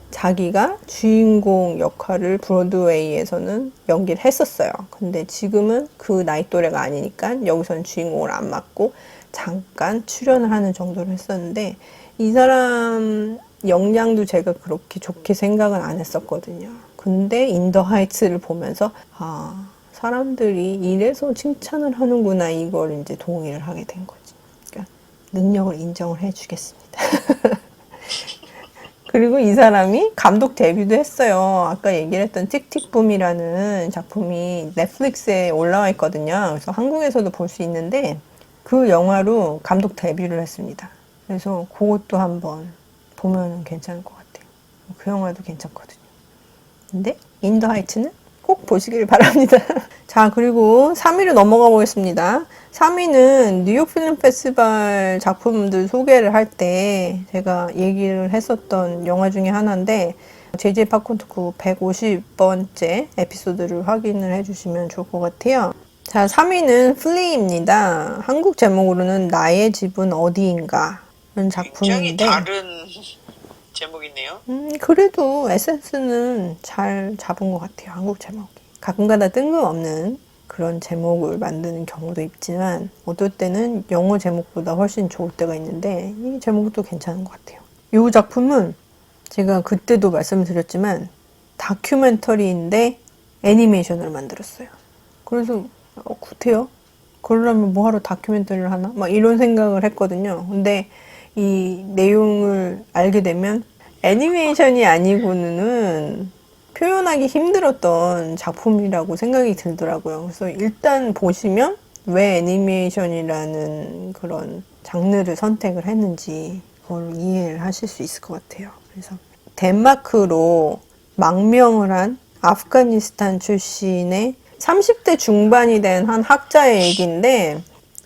자기가 주인공 역할을 브로드웨이에서는 연기를 했었어요. 근데 지금은 그 나이 또래가 아니니까 여기서는 주인공을 안 맡고 잠깐 출연을 하는 정도로 했었는데, 이 사람 역량도 제가 그렇게 좋게 생각은 안 했었거든요. 근데 인더 하이츠를 보면서 아, 사람들이 이래서 칭찬을 하는구나, 이걸 이제 동의를 하게 된 거지. 그러니까 능력을 인정을 해주겠습니다. 그리고 이 사람이 감독 데뷔도 했어요. 아까 얘기를 했던 틱틱붐이라는 작품이 넷플릭스에 올라와 있거든요. 그래서 한국에서도 볼 수 있는데 그 영화로 감독 데뷔를 했습니다. 그래서 그것도 한번 보면 괜찮을 것 같아요. 그 영화도 괜찮거든요. 근데 인더 하이츠는 꼭 보시길 바랍니다. 자, 그리고 3위로 넘어가 보겠습니다. 3위는 뉴욕 필름 페스티벌 작품들 소개를 할 때 제가 얘기를 했었던 영화 중에 하나인데, JJ 팝콘토크 150번째 에피소드를 확인을 해주시면 좋을 것 같아요. 자, 3위는 플리입니다. 한국 제목으로는 나의 집은 어디인가 라는 굉장히 작품인데, 다른 제목이네요. 그래도 에센스는 잘 잡은 것 같아요. 한국 제목이. 가끔가다 뜬금없는 그런 제목을 만드는 경우도 있지만 어떨 때는 영어 제목보다 훨씬 좋을 때가 있는데 이 제목도 괜찮은 것 같아요. 이 작품은 제가 그때도 말씀드렸지만 다큐멘터리인데 애니메이션을 만들었어요. 그래서 굿해요. 그러려면 뭐하러 다큐멘터리를 하나? 막 이런 생각을 했거든요. 근데 이 내용을 알게 되면 애니메이션이 아니고는 표현하기 힘들었던 작품이라고 생각이 들더라고요. 그래서 일단 보시면 왜 애니메이션이라는 그런 장르를 선택을 했는지 그걸 이해를 하실 수 있을 것 같아요. 그래서 덴마크로 망명을 한 아프가니스탄 출신의 30대 중반이 된 한 학자의 얘기인데,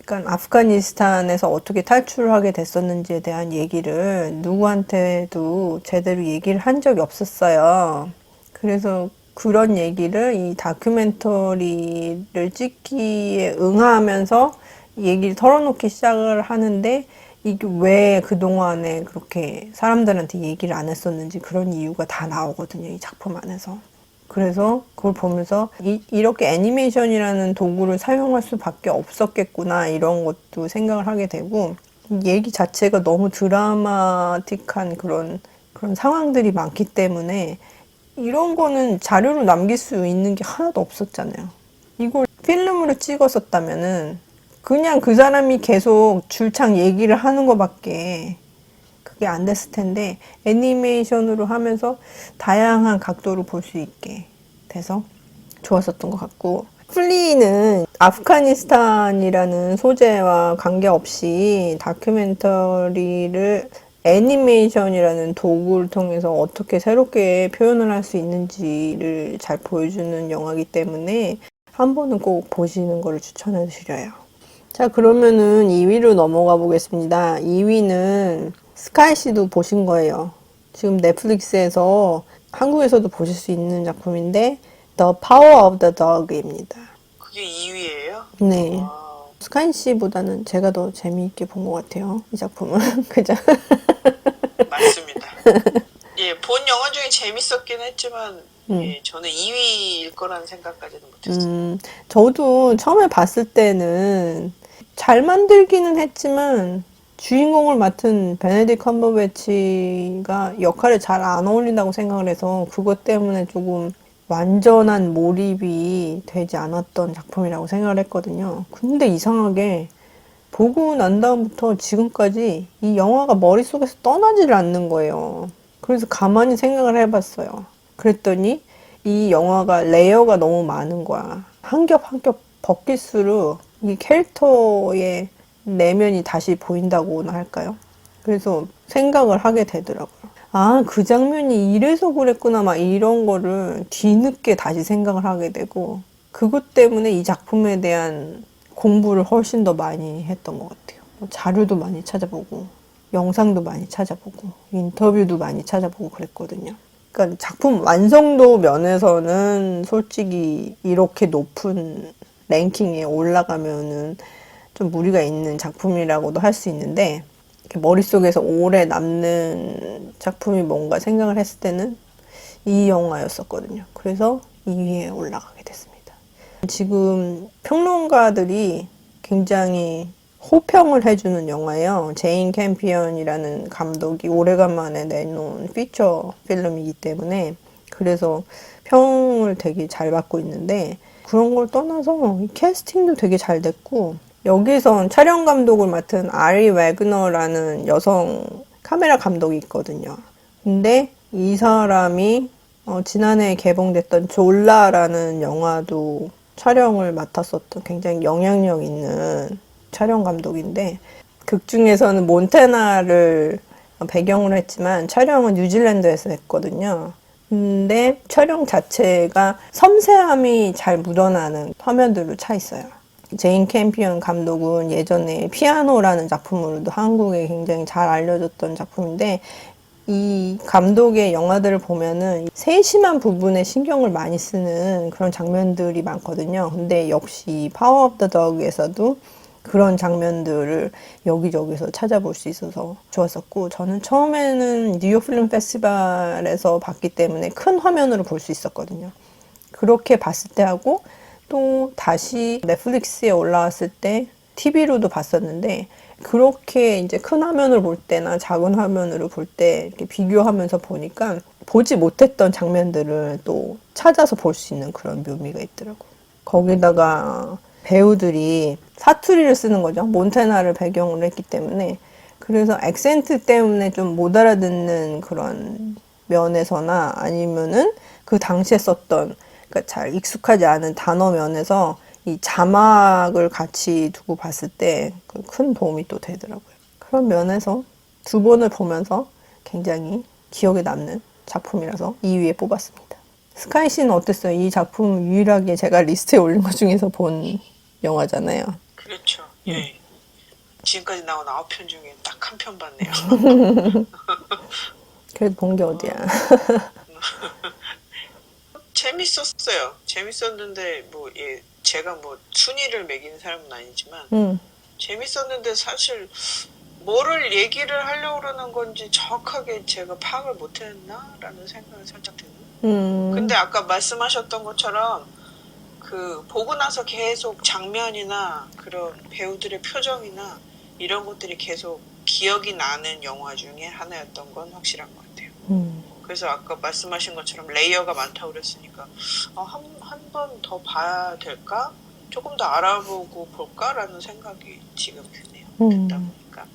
그러니까 아프가니스탄에서 어떻게 탈출을 하게 됐었는지에 대한 얘기를 누구한테도 제대로 얘기를 한 적이 없었어요. 그래서 그런 얘기를 이 다큐멘터리를 찍기에 응하면서 얘기를 털어놓기 시작을 하는데, 이게 왜 그동안에 그렇게 사람들한테 얘기를 안 했었는지 그런 이유가 다 나오거든요, 이 작품 안에서. 그래서 그걸 보면서 이렇게 애니메이션이라는 도구를 사용할 수밖에 없었겠구나, 이런 것도 생각을 하게 되고, 얘기 자체가 너무 드라마틱한 그런 상황들이 많기 때문에 이런 거는 자료로 남길 수 있는 게 하나도 없었잖아요. 이걸 필름으로 찍었었다면은 그냥 그 사람이 계속 줄창 얘기를 하는 거밖에 그게 안 됐을 텐데, 애니메이션으로 하면서 다양한 각도로 볼 수 있게 돼서 좋았었던 것 같고, 플리는 아프가니스탄이라는 소재와 관계없이 다큐멘터리를 애니메이션이라는 도구를 통해서 어떻게 새롭게 표현을 할 수 있는지를 잘 보여주는 영화이기 때문에 한 번은 꼭 보시는 거를 추천해 드려요. 자, 그러면은 2위로 넘어가 보겠습니다. 2위는 스카이 씨도 보신 거예요. 지금 넷플릭스에서 한국에서도 보실 수 있는 작품인데 The Power of the Dog입니다. 그게 2위예요? 네. 스카이 씨보다는 제가 더 재미있게 본 것 같아요, 이 작품은. 그죠? 맞습니다. 예, 본 영화 중에 재밌었긴 했지만 예, 저는 2위일 거라는 생각까지는 못했어요. 저도 처음에 봤을 때는 잘 만들기는 했지만 주인공을 맡은 베네딕트 컴버배치가 역할에 잘 안 어울린다고 생각을 해서 그것 때문에 조금 완전한 몰입이 되지 않았던 작품이라고 생각을 했거든요. 근데 이상하게 보고 난 다음부터 지금까지 이 영화가 머릿속에서 떠나지를 않는 거예요. 그래서 가만히 생각을 해봤어요. 그랬더니 이 영화가 레이어가 너무 많은 거야. 한 겹 한 겹 벗길수록 이 캐릭터의 내면이 다시 보인다고나 할까요? 그래서 생각을 하게 되더라고요. 아, 그 장면이 이래서 그랬구나, 막 이런 거를 뒤늦게 다시 생각을 하게 되고, 그것 때문에 이 작품에 대한 공부를 훨씬 더 많이 했던 것 같아요. 자료도 많이 찾아보고, 영상도 많이 찾아보고, 인터뷰도 많이 찾아보고 그랬거든요. 그러니까 작품 완성도 면에서는 솔직히 이렇게 높은 랭킹에 올라가면은 좀 무리가 있는 작품이라고도 할 수 있는데, 이렇게 머릿속에서 오래 남는 작품이 뭔가 생각을 했을 때는 이 영화였었거든요. 그래서 2위에 올라가게 됐습니다. 지금 평론가들이 굉장히 호평을 해주는 영화예요. 제인 캠피언이라는 감독이 오래간만에 내놓은 피처 필름이기 때문에 그래서 평을 되게 잘 받고 있는데 그런 걸 떠나서 캐스팅도 되게 잘 됐고 여기선 촬영 감독을 맡은 아리 웨그너라는 여성 카메라 감독이 있거든요. 근데 이 사람이 지난해 개봉됐던 졸라라는 영화도 촬영을 맡았었던 굉장히 영향력 있는 촬영 감독인데 극 중에서는 몬테나를 배경으로 했지만 촬영은 뉴질랜드에서 했거든요. 근데 촬영 자체가 섬세함이 잘 묻어나는 화면들로 차 있어요. 제인 캠피언 감독은 예전에 피아노라는 작품으로도 한국에 굉장히 잘 알려졌던 작품인데 이 감독의 영화들을 보면은 세심한 부분에 신경을 많이 쓰는 그런 장면들이 많거든요. 근데 역시 파워 오브 더 덕에서도 그런 장면들을 여기저기서 찾아볼 수 있어서 좋았었고 저는 처음에는 뉴욕 필름 페스티벌에서 봤기 때문에 큰 화면으로 볼 수 있었거든요. 그렇게 봤을 때 하고 또 다시 넷플릭스에 올라왔을 때 TV로도 봤었는데 그렇게 이제 큰 화면을 볼 때나 작은 화면으로 볼 때 이렇게 비교하면서 보니까 보지 못했던 장면들을 또 찾아서 볼 수 있는 그런 묘미가 있더라고요. 거기다가 배우들이 사투리를 쓰는 거죠. 몬테나를 배경으로 했기 때문에. 그래서 액센트 때문에 좀 못 알아듣는 그런 면에서나 아니면은 그 당시에 썼던 그러니까 잘 익숙하지 않은 단어 면에서 이 자막을 같이 두고 봤을 때 큰 도움이 또 되더라고요. 그런 면에서 두 번을 보면서 굉장히 기억에 남는 작품이라서 2위에 뽑았습니다. 스카이 씨는 어땠어요? 이 작품 유일하게 제가 리스트에 올린 것 중에서 본 영화잖아요. 그렇죠. 예. 지금까지 나온 9편 중에 딱 한 편 봤네요. 그래도 본 게 어디야. 재밌었어요. 재밌었는데 뭐 예, 제가 뭐 순위를 매기는 사람은 아니지만 재밌었는데 사실 뭐를 얘기를 하려고 그러는 건지 정확하게 제가 파악을 못했나라는 생각이 살짝 드는. 근데 아까 말씀하셨던 것처럼 그 보고 나서 계속 장면이나 그런 배우들의 표정이나 이런 것들이 계속 기억이 나는 영화 중에 하나였던 건 확실한 것 같아요. 그래서 아까 말씀하신 것처럼 레이어가 많다고 그랬으니까 한 번 더 봐야 될까? 조금 더 알아보고 볼까라는 생각이 지금 드네요. 듣다 보니까.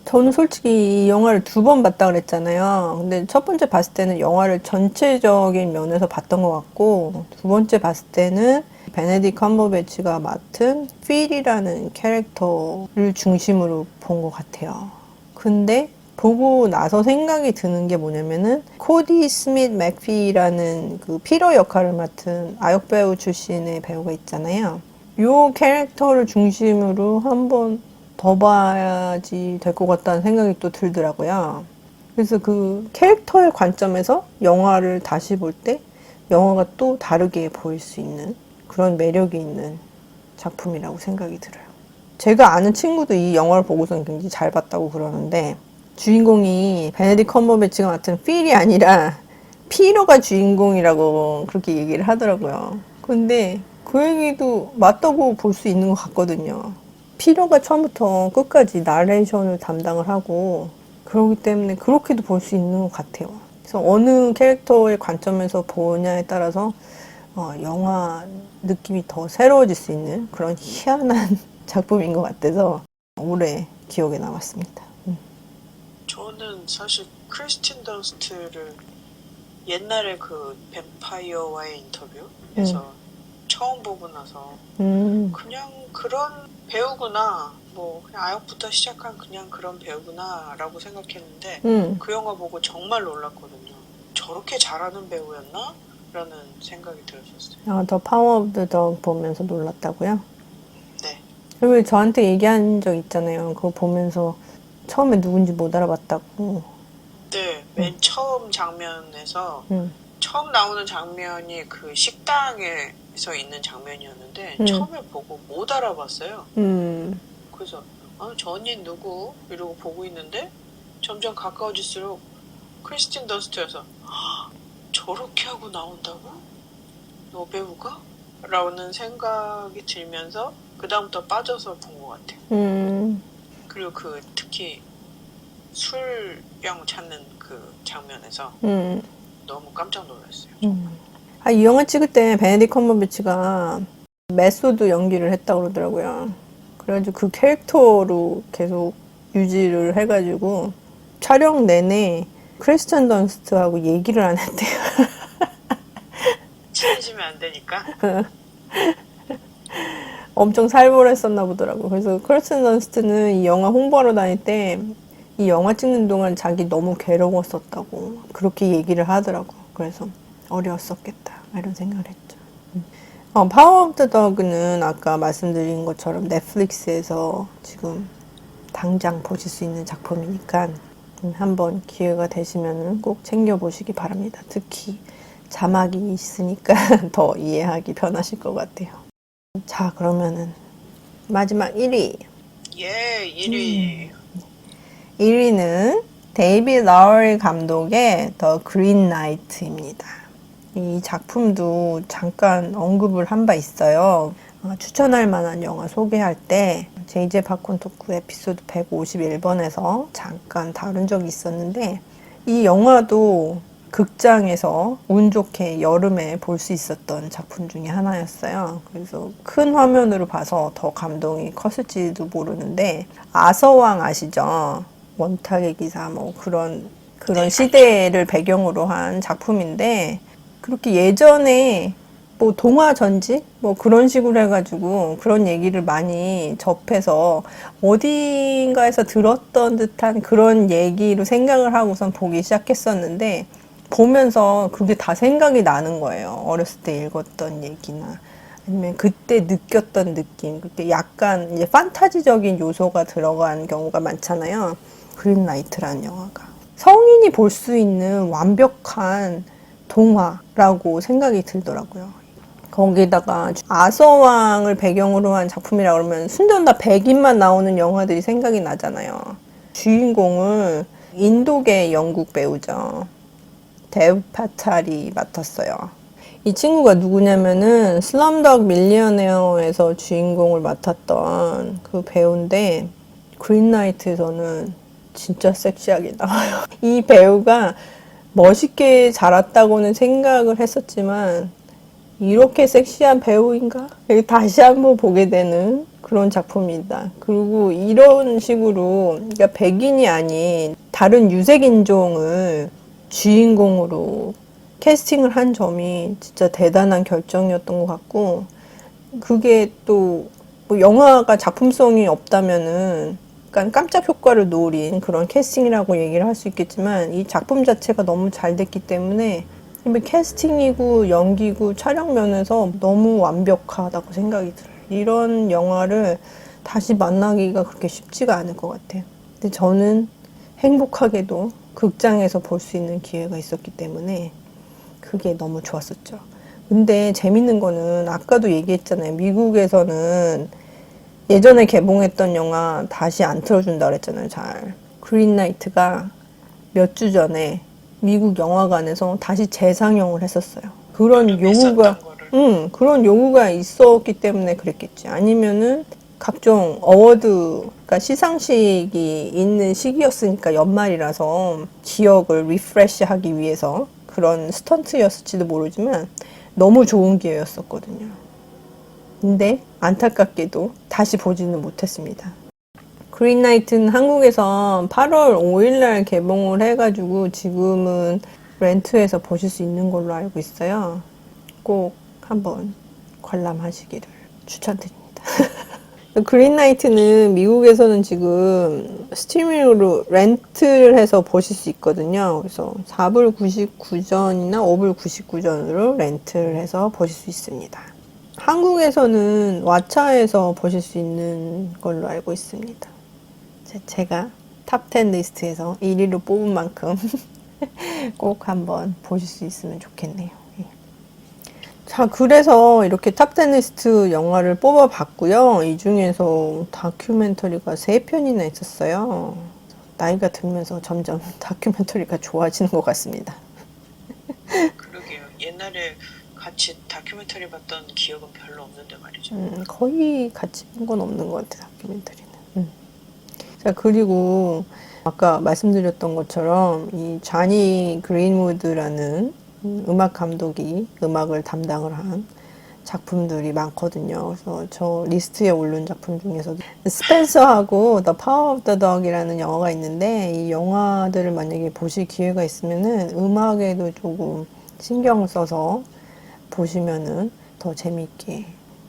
저는 솔직히 이 영화를 두 번 봤다 그랬잖아요. 근데 첫 번째 봤을 때는 영화를 전체적인 면에서 봤던 것 같고 두 번째 봤을 때는 베네딕 컴버배치가 맡은 필이라는 캐릭터를 중심으로 본 것 같아요. 근데 보고 나서 생각이 드는 게 뭐냐면은 코디 스미트 맥피라는 그 피러 역할을 맡은 아역배우 출신의 배우가 있잖아요. 요 캐릭터를 중심으로 한번 더 봐야지 될 것 같다는 생각이 또 들더라고요. 그래서 그 캐릭터의 관점에서 영화를 다시 볼 때 영화가 또 다르게 보일 수 있는 그런 매력이 있는 작품이라고 생각이 들어요. 제가 아는 친구도 이 영화를 보고서는 굉장히 잘 봤다고 그러는데 주인공이 베네딕 컴버배치가 맡은 필이 아니라 피러가 주인공이라고 그렇게 얘기를 하더라고요. 근데 그 얘기도 맞다고 볼 수 있는 것 같거든요. 피러가 처음부터 끝까지 나레이션을 담당을 하고 그렇기 때문에 그렇게도 볼 수 있는 것 같아요. 그래서 어느 캐릭터의 관점에서 보냐에 따라서 영화 느낌이 더 새로워질 수 있는 그런 희한한 작품인 것 같아서 오래 기억에 남았습니다. 저는 사실 크리스틴 던스트를 옛날에 그 뱀파이어와의 인터뷰에서 처음 보고 나서 그냥 그런 배우구나, 뭐 그냥 아역부터 시작한 그냥 그런 배우구나라고 생각했는데 그 영화 보고 정말 놀랐거든요. 저렇게 잘하는 배우였나? 라는 생각이 들었었어요. 아, 더 파워 오브 더 덕 보면서 놀랐다고요? 네. 그리고 저한테 얘기한 적 있잖아요. 그거 보면서 처음에 누군지 못 알아봤다고. 네, 맨 처음 장면에서 처음 나오는 장면이 그 식당에서 있는 장면이었는데 처음에 보고 못 알아봤어요. 그래서 저 언니 누구? 이러고 보고 있는데 점점 가까워질수록 크리스틴 더스트여서 저렇게 하고 나온다고? 여배우가? 라는 생각이 들면서 그 다음부터 빠져서 본 것 같아요. 그리고 그 특히 술병 찾는 그 장면에서 너무 깜짝 놀랐어요. 아, 이 영화 찍을 때 베네딕 컴버배치가 메소드 연기를 했다고 그러더라고요. 그래가지고 그 캐릭터로 계속 유지를 해가지고 촬영 내내 크리스찬 던스트하고 얘기를 안 했대요. 친해지면 안 되니까. 엄청 살벌했었나 보더라고. 그래서 크리스찬 던스트는 이 영화 홍보하러 다닐 때 이 영화 찍는 동안 자기 너무 괴로웠었다고 그렇게 얘기를 하더라고. 그래서 어려웠었겠다 이런 생각을 했죠. 파워 오브 더 덕은 아까 말씀드린 것처럼 넷플릭스에서 지금 당장 보실 수 있는 작품이니까 한번 기회가 되시면 꼭 챙겨보시기 바랍니다. 특히 자막이 있으니까 더 이해하기 편하실 것 같아요. 자, 그러면은 마지막 1위. 예, 1위. 1위는 데이비드 라우리 감독의 더 그린 나이트입니다. 이 작품도 잠깐 언급을 한 바 있어요. 추천할 만한 영화 소개할 때 JJ 팝콘 토크 에피소드 151번에서 잠깐 다룬 적이 있었는데 이 영화도 극장에서 운 좋게 여름에 볼 수 있었던 작품 중에 하나였어요. 그래서 큰 화면으로 봐서 더 감동이 컸을지도 모르는데 아서왕 아시죠? 원탁의 기사 뭐 그런 시대를 배경으로 한 작품인데 그렇게 예전에 뭐 동화 전지 뭐 그런 식으로 해가지고 그런 얘기를 많이 접해서 어딘가에서 들었던 듯한 그런 얘기로 생각을 하고선 보기 시작했었는데 보면서 그게 다 생각이 나는 거예요. 어렸을 때 읽었던 얘기나 아니면 그때 느꼈던 느낌. 그게 약간 이제 판타지적인 요소가 들어간 경우가 많잖아요. 그린라이트라는 영화가 성인이 볼 수 있는 완벽한 동화라고 생각이 들더라고요. 거기다가 아서왕을 배경으로 한 작품이라 그러면 순전다 백인만 나오는 영화들이 생각이 나잖아요. 주인공을 인도계 영국 배우죠. 데브 파탈이 맡았어요. 이 친구가 누구냐면은 슬럼덕 밀리어네어에서 주인공을 맡았던 그 배우인데 그린라이트에서는 진짜 섹시하게 나와요. 이 배우가 멋있게 자랐다고는 생각을 했었지만 이렇게 섹시한 배우인가? 다시 한번 보게 되는 그런 작품이다. 그리고 이런 식으로 그러니까 백인이 아닌 다른 유색인종을 주인공으로 캐스팅을 한 점이 진짜 대단한 결정이었던 것 같고 그게 또 뭐 영화가 작품성이 없다면은 약간 깜짝 효과를 노린 그런 캐스팅이라고 얘기를 할 수 있겠지만 이 작품 자체가 너무 잘 됐기 때문에 캐스팅이고 연기고 촬영 면에서 너무 완벽하다고 생각이 들어요. 이런 영화를 다시 만나기가 그렇게 쉽지가 않을 것 같아요. 근데 저는 행복하게도 극장에서 볼 수 있는 기회가 있었기 때문에 그게 너무 좋았었죠. 근데 재밌는 거는 아까도 얘기했잖아요. 미국에서는 예전에 개봉했던 영화 다시 안 틀어준다 그랬잖아요. 잘. 그린라이트가 몇 주 전에 미국 영화관에서 다시 재상영을 했었어요. 그런 요구가 있었기 때문에 그랬겠지. 아니면은 각종 어워드가 시상식이 있는 시기였으니까 연말이라서 기억을 리프레시 하기 위해서 그런 스턴트였을지도 모르지만 너무 좋은 기회였었거든요. 근데 안타깝게도 다시 보지는 못했습니다. 그린라이트는 한국에서 8월 5일날 개봉을 해가지고 지금은 렌트해서 보실 수 있는 걸로 알고 있어요. 꼭 한번 관람하시기를 추천드립니다. 그린라이트는 미국에서는 지금 스트리밍으로 렌트를 해서 보실 수 있거든요. 그래서 4불 99전이나 5불 99전으로 렌트를 해서 보실 수 있습니다. 한국에서는 왓챠에서 보실 수 있는 걸로 알고 있습니다. 제가 탑10 리스트에서 1위로 뽑은 만큼 꼭 한번 보실 수 있으면 좋겠네요. 자, 그래서 이렇게 탑10 리스트 영화를 뽑아봤고요. 이 중에서 다큐멘터리가 3편이나 있었어요. 나이가 들면서 점점 다큐멘터리가 좋아지는 것 같습니다. 그러게요. 옛날에 같이 다큐멘터리 봤던 기억은 별로 없는데 말이죠. 거의 같이 본 건 없는 것 같아요, 다큐멘터리는. 자, 그리고 아까 말씀드렸던 것처럼 이 자니 그린우드라는 음악 감독이 음악을 담당을 한 작품들이 많거든요. 그래서 저 리스트에 오른 작품 중에서도 스펜서하고 The Power of the Dog이라는 영화가 있는데 이 영화들을 만약에 보실 기회가 있으면은 음악에도 조금 신경 써서 보시면은 더 재미있게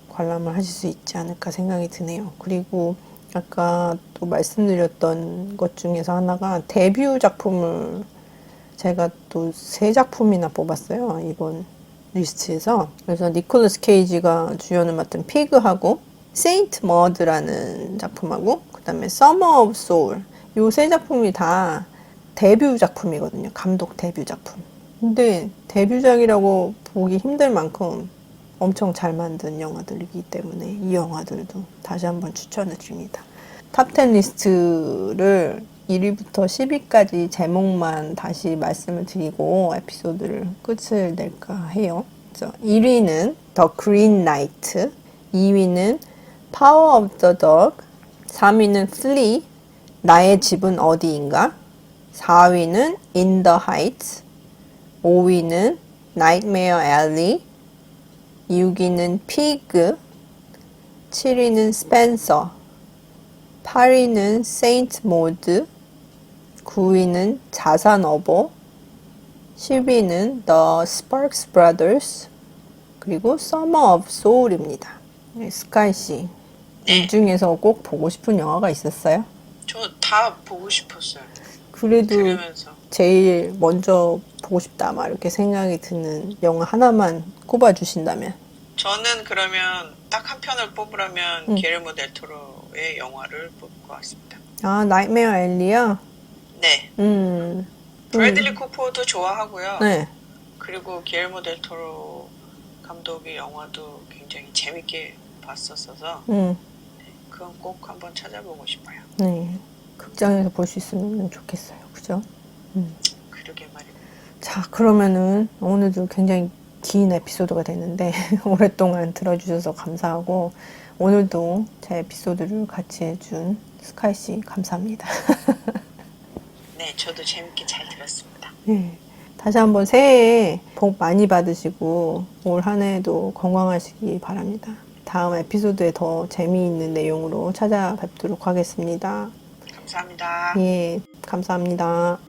관람을 하실 수 있지 않을까 생각이 드네요. 그리고 아까 또 말씀드렸던 것 중에서 하나가 데뷔 작품을 제가 또 3작품이나 뽑았어요. 이번 리스트에서. 그래서 니콜라스 케이지가 주연을 맡은 피그하고 세인트 머드라는 작품하고 그 다음에 서머 오브 소울 이 3작품이 다 데뷔 작품이거든요. 감독 데뷔 작품. 근데 데뷔작이라고 보기 힘들 만큼 엄청 잘 만든 영화들이기 때문에 이 영화들도 다시 한번 추천을 드립니다. 탑10 리스트를 1위부터 10위까지 제목만 다시 말씀을 드리고 에피소드를 끝을 낼까 해요. 그래서 1위는 The Green Knight, 2위는 Power of the Dog, 3위는 Flea, 나의 집은 어디인가, 4위는 In the Heights, 5위는 Nightmare Alley, 6위는 Pig, 7위는 Spencer, 8위는 Saint Maud, 9위는 자산어보, 10위는 The Sparks Brothers, 그리고 Summer of Soul입니다. 스카이 씨, 이 중에서 꼭 보고 싶은 영화가 있었어요? 저 다 보고 싶었어요. 그래도 들으면서. 제일 먼저 보고 싶다 막 이렇게 생각이 드는 영화 하나만 꼽아주신다면? 저는 그러면 딱 한 편을 뽑으라면 게르모 델 토로의 영화를 뽑을 것 같습니다. 아, 나이트메어 앨리요? 네. 브래들리 쿠퍼도 좋아하고요. 네. 그리고 게르모 델 토로 감독의 영화도 굉장히 재밌게 봤었어서 그건 꼭 한번 찾아보고 싶어요. 네. 극장에서 볼 수 있으면 좋겠어요. 그죠? 그러게 말입니다. 자, 그러면은 오늘도 굉장히 긴 에피소드가 됐는데 오랫동안 들어주셔서 감사하고 오늘도 제 에피소드를 같이 해준 스카이 씨 감사합니다. 네, 저도 재밌게 잘 들었습니다. 네. 다시 한번 새해에 복 많이 받으시고 올 한 해도 건강하시기 바랍니다. 다음 에피소드에 더 재미있는 내용으로 찾아뵙도록 하겠습니다. 감사합니다. 예, 감사합니다.